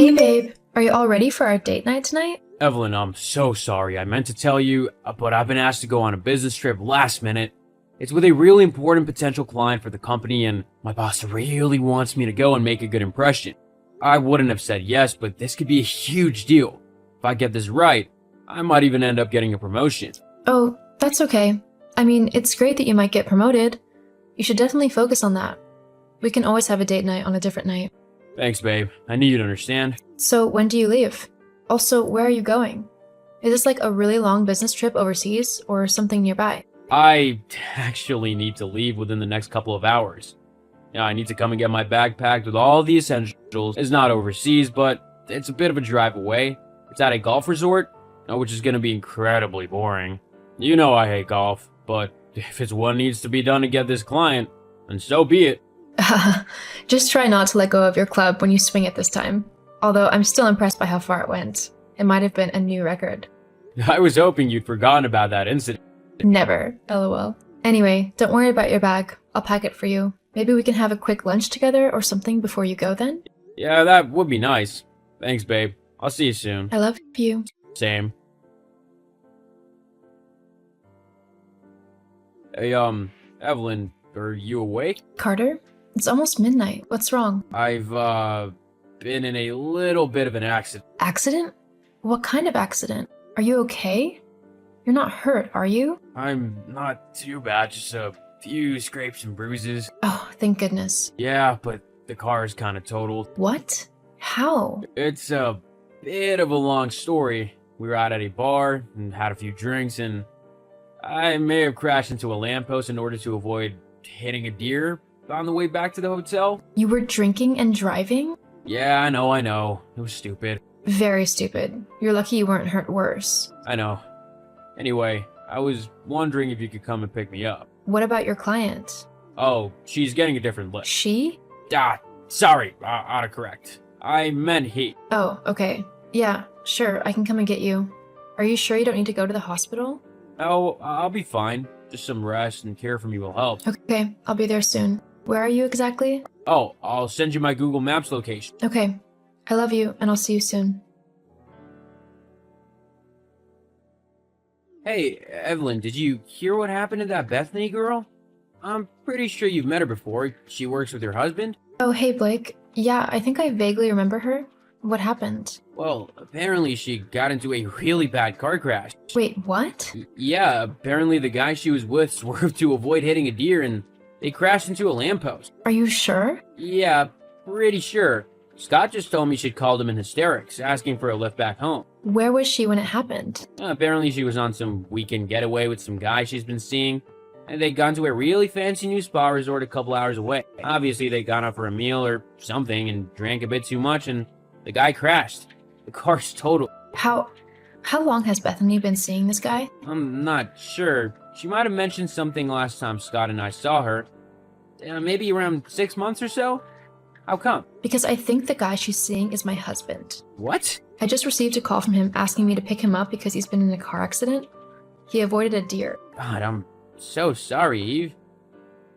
Hey babe, are you all ready for our date night tonight? Evelyn, I'm so sorry. I meant to tell you, but I've been asked to go on a business trip last minute. It's with a really important potential client for the company, and my boss really wants me to go and make a good impression. I wouldn't have said yes, but this could be a huge deal. If I get this right, I might even end up getting a promotion. Oh, that's okay. I mean, it's great that you might get promoted. You should definitely focus on that. We can always have a date night on a different night. Thanks, babe. I need you to understand. So when do you leave? Also, where are you going? Is this like a really long business trip overseas or something nearby? I actually need to leave within the next couple of hours. Yeah, I need to come and get my bag packed with all the essentials. It's not overseas, but it's a bit of a drive away. It's at a golf resort, which is going to be incredibly boring. You know I hate golf, but if it's what needs to be done to get this client, then so be it. Just try not to let go of your club when you swing it this time. Although I'm still impressed by how far it went. It might have been a new record. I was hoping you'd forgotten about that incident. Never, lol. Anyway, don't worry about your bag. I'll pack it for you. Maybe we can have a quick lunch together or something before you go then? Yeah, that would be nice. Thanks, babe. I'll see you soon. I love you. Same. Hey, Evelyn, are you awake? Carter? It's almost midnight. What's wrong? I've, been in a little bit of an accident. Accident? What kind of accident? Are you okay? You're not hurt, are you? I'm not too bad, just a few scrapes and bruises. Oh, thank goodness. Yeah, but the car is kind of totaled. What? How? It's a bit of a long story. We were out at a bar and had a few drinks, and I may have crashed into a lamppost in order to avoid hitting a deer on the way back to the hotel. You were drinking and driving? Yeah, I know. It was stupid. Very stupid. You're lucky you weren't hurt worse. I know. Anyway, I was wondering if you could come and pick me up. What about your client? Oh, she's getting a different lift. She? Sorry, autocorrect. I meant he. Oh, okay. Yeah, sure, I can come and get you. Are you sure you don't need to go to the hospital? Oh, I'll be fine. Just some rest and care from you will help. Okay, I'll be there soon. Where are you exactly? Oh, I'll send you my Google Maps location. Okay. I love you, and I'll see you soon. Hey, Evelyn, did you hear what happened to that Bethany girl? I'm pretty sure you've met her before. She works with your husband. Oh, hey, Blake. Yeah, I think I vaguely remember her. What happened? Well, apparently she got into a really bad car crash. Wait, what? Yeah, apparently the guy she was with swerved to avoid hitting a deer and they crashed into a lamppost. Are you sure? Yeah, pretty sure. Scott just told me she'd called him in hysterics, asking for a lift back home. Where was she when it happened? Apparently she was on some weekend getaway with some guy she's been seeing, and they'd gone to a really fancy new spa resort a couple hours away. Obviously they'd gone out for a meal or something and drank a bit too much, and the guy crashed. The car's totaled. How long has Bethany been seeing this guy? I'm not sure. She might have mentioned something last time Scott and I saw her. Maybe around 6 months or so? How come? Because I think the guy she's seeing is my husband. What? I just received a call from him asking me to pick him up because he's been in a car accident. He avoided a deer. God, I'm so sorry, Eve. Is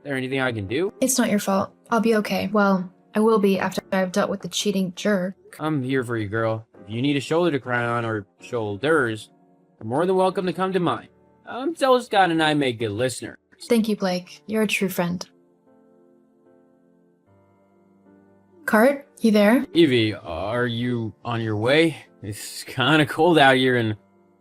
there anything I can do? It's not your fault. I'll be okay. Well, I will be after I've dealt with the cheating jerk. I'm here for you, girl. If you need a shoulder to cry on, or shoulders, you're more than welcome to come to mine. Tell Scott and I make good listeners. Thank you, Blake. You're a true friend. Cart, you there? Evie, are you on your way? It's kind of cold out here, and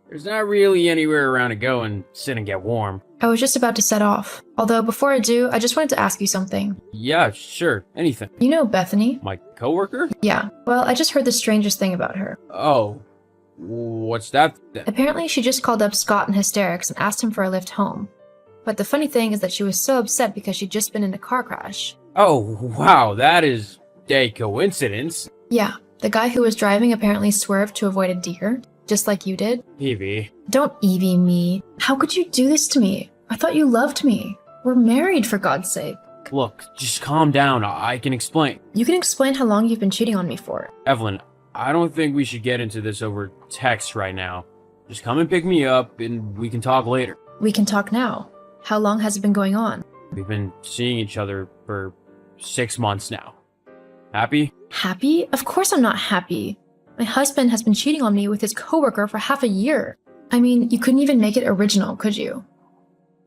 there's not really anywhere around to go and sit and get warm. I was just about to set off. Although before I do, I just wanted to ask you something. Yeah, sure. Anything. You know Bethany? My coworker? Yeah. Well, I just heard the strangest thing about her. Oh. What's that? Apparently, she just called up Scott in hysterics and asked him for a lift home. But the funny thing is that she was so upset because she'd just been in a car crash. Oh, wow. That is a coincidence. Yeah. The guy who was driving apparently swerved to avoid a deer, just like you did. Evie. Don't Evie me. How could you do this to me? I thought you loved me. We're married, for God's sake. Look, just calm down. I can explain. You can explain how long you've been cheating on me for. Evelyn, I don't think we should get into this over text right now. Just come and pick me up, and we can talk later. We can talk now. How long has it been going on? We've been seeing each other for 6 months now. Happy? Happy? Of course I'm not happy. My husband has been cheating on me with his coworker for half a year. I mean, you couldn't even make it original, could you?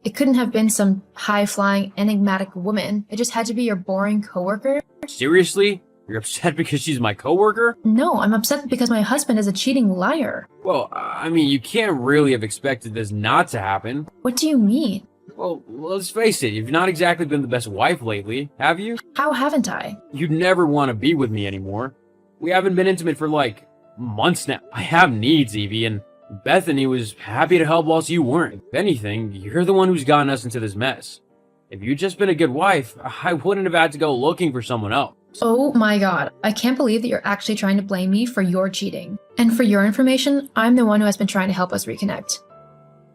It couldn't have been some high-flying, enigmatic woman. It just had to be your boring coworker. Seriously? You're upset because she's my coworker? No, I'm upset because my husband is a cheating liar. Well, I mean, you can't really have expected this not to happen. What do you mean? Well, let's face it, you've not exactly been the best wife lately, have you? How haven't I? You'd never want to be with me anymore. We haven't been intimate for like months now. I have needs, Evie, and Bethany was happy to help whilst you weren't. If anything, you're the one who's gotten us into this mess. If you'd just been a good wife, I wouldn't have had to go looking for someone else. Oh my god, I can't believe that you're actually trying to blame me for your cheating. And for your information, I'm the one who has been trying to help us reconnect.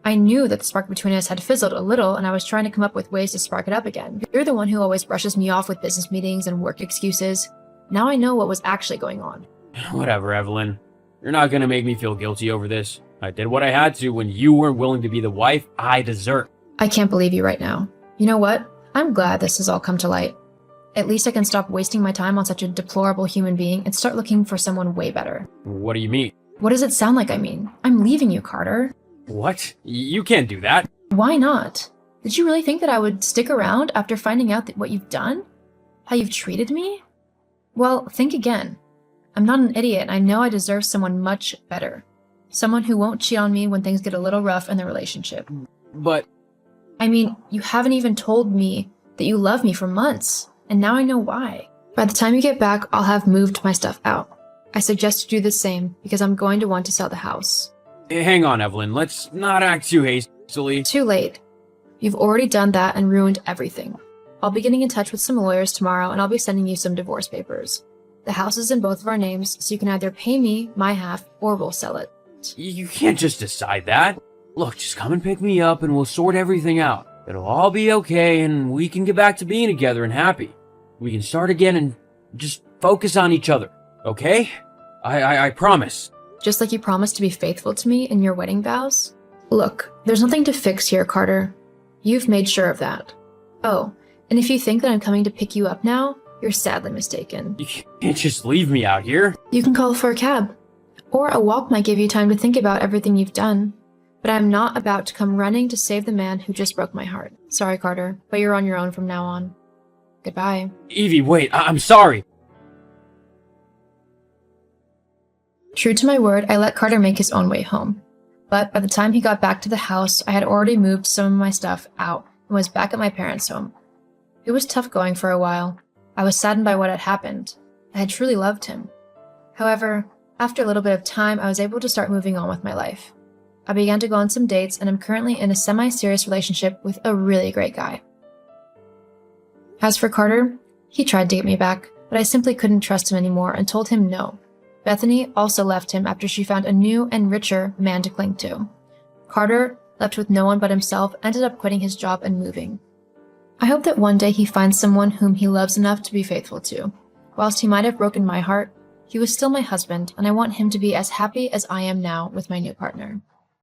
I knew that the spark between us had fizzled a little, and I was trying to come up with ways to spark it up again. You're the one who always brushes me off with business meetings and work excuses. Now I know what was actually going on. Whatever, Evelyn. You're not gonna make me feel guilty over this. I did what I had to when you weren't willing to be the wife I deserve. I can't believe you right now. You know what? I'm glad this has all come to light. At least I can stop wasting my time on such a deplorable human being and start looking for someone way better. What do you mean? What does it sound like I mean? I'm leaving you, Carter. What? You can't do that. Why not? Did you really think that I would stick around after finding out what you've done? How you've treated me? Well, think again. I'm not an idiot, and I know I deserve someone much better. Someone who won't cheat on me when things get a little rough in the relationship. But... I mean, you haven't even told me that you love me for months, and now I know why. By the time you get back, I'll have moved my stuff out. I suggest you do the same, because I'm going to want to sell the house. Hang on, Evelyn. Let's not act too hastily. Too late. You've already done that and ruined everything. I'll be getting in touch with some lawyers tomorrow, and I'll be sending you some divorce papers. The house is in both of our names, so you can either pay me my half, or we'll sell it. You can't just decide that. Look, just come and pick me up and we'll sort everything out. It'll all be okay and we can get back to being together and happy. We can start again and just focus on each other, okay? I promise. Just like you promised to be faithful to me in your wedding vows? Look, there's nothing to fix here, Carter. You've made sure of that. Oh, and if you think that I'm coming to pick you up now, you're sadly mistaken. You can't just leave me out here. You can call for a cab. Or a walk might give you time to think about everything you've done. But I'm not about to come running to save the man who just broke my heart. Sorry, Carter, but you're on your own from now on. Goodbye. Evie, wait, I'm sorry. True to my word, I let Carter make his own way home. But by the time he got back to the house, I had already moved some of my stuff out and was back at my parents' home. It was tough going for a while. I was saddened by what had happened. I had truly loved him. However, after a little bit of time, I was able to start moving on with my life. I began to go on some dates, and I'm currently in a semi-serious relationship with a really great guy. As for Carter, he tried to get me back, but I simply couldn't trust him anymore and told him no. Bethany also left him after she found a new and richer man to cling to. Carter, left with no one but himself, ended up quitting his job and moving. I hope that one day he finds someone whom he loves enough to be faithful to. Whilst he might have broken my heart, he was still my husband, and I want him to be as happy as I am now with my new partner.